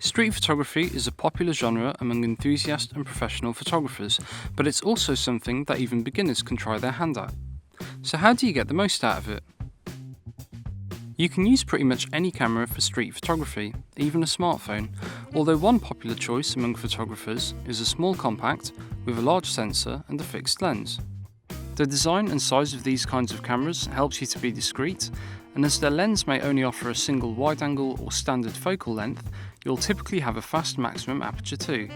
Street photography is a popular genre among enthusiast and professional photographers, but it's also something that even beginners can try their hand at. So how do you get the most out of it? You can use pretty much any camera for street photography, even a smartphone, although one popular choice among photographers is a small compact with a large sensor and a fixed lens. The design and size of these kinds of cameras helps you to be discreet, and as their lens may only offer a single wide angle or standard focal length, you'll typically have a fast maximum aperture too.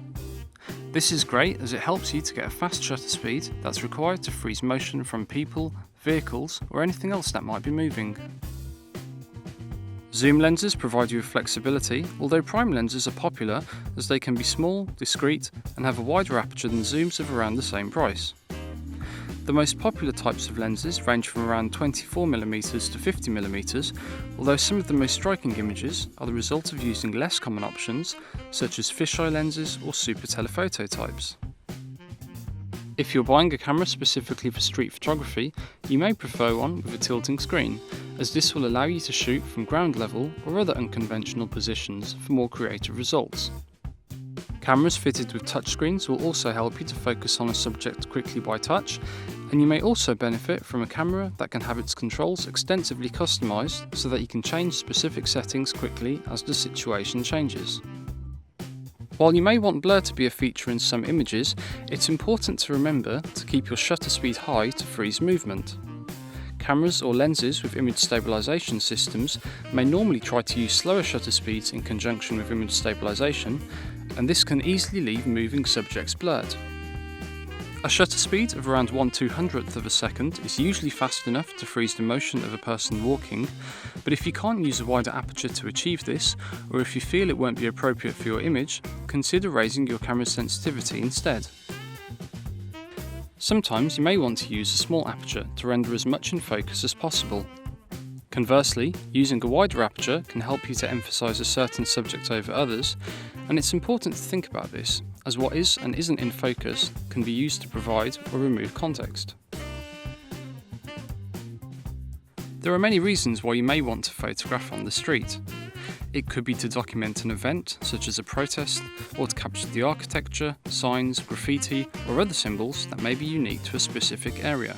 This is great as it helps you to get a fast shutter speed that's required to freeze motion from people, vehicles, or anything else that might be moving. Zoom lenses provide you with flexibility, although prime lenses are popular as they can be small, discreet, and have a wider aperture than zooms of around the same price. The most popular types of lenses range from around 24mm to 50mm, although some of the most striking images are the result of using less common options such as fisheye lenses or super telephoto types. If you're buying a camera specifically for street photography, you may prefer one with a tilting screen, as this will allow you to shoot from ground level or other unconventional positions for more creative results. Cameras fitted with touchscreens will also help you to focus on a subject quickly by touch, and you may also benefit from a camera that can have its controls extensively customised so that you can change specific settings quickly as the situation changes. While you may want blur to be a feature in some images, it's important to remember to keep your shutter speed high to freeze movement. Cameras or lenses with image stabilisation systems may normally try to use slower shutter speeds in conjunction with image stabilisation, and this can easily leave moving subjects blurred. A shutter speed of around 1/200th of a second is usually fast enough to freeze the motion of a person walking, but if you can't use a wider aperture to achieve this, or if you feel it won't be appropriate for your image, consider raising your camera's sensitivity instead. Sometimes you may want to use a small aperture to render as much in focus as possible. Conversely, using a wider aperture can help you to emphasise a certain subject over others, and it's important to think about this, as what is and isn't in focus can be used to provide or remove context. There are many reasons why you may want to photograph on the street. It could be to document an event, such as a protest, or to capture the architecture, signs, graffiti, or other symbols that may be unique to a specific area.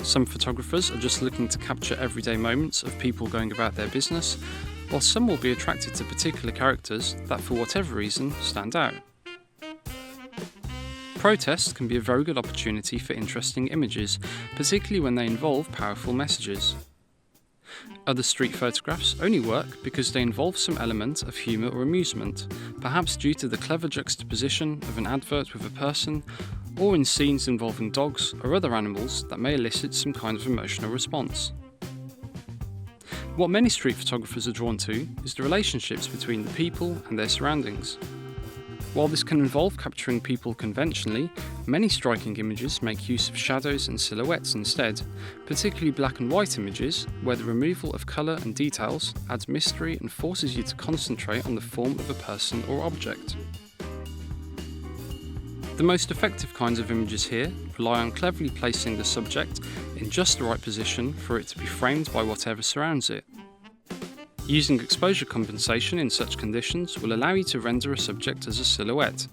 Some photographers are just looking to capture everyday moments of people going about their business, while some will be attracted to particular characters that for whatever reason stand out. Protests can be a very good opportunity for interesting images, particularly when they involve powerful messages. Other street photographs only work because they involve some element of humour or amusement, perhaps due to the clever juxtaposition of an advert with a person, or in scenes involving dogs or other animals that may elicit some kind of emotional response. What many street photographers are drawn to is the relationships between the people and their surroundings. While this can involve capturing people conventionally, many striking images make use of shadows and silhouettes instead, particularly black and white images where the removal of colour and details adds mystery and forces you to concentrate on the form of a person or object. The most effective kinds of images here rely on cleverly placing the subject in just the right position for it to be framed by whatever surrounds it. Using exposure compensation in such conditions will allow you to render a subject as a silhouette,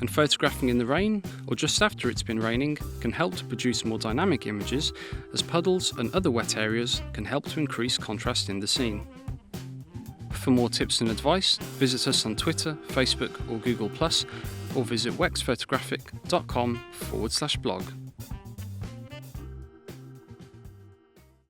and photographing in the rain or just after it's been raining can help to produce more dynamic images, as puddles and other wet areas can help to increase contrast in the scene. For more tips and advice, visit us on Twitter, Facebook or Google+, or visit wexphotographic.com/blog.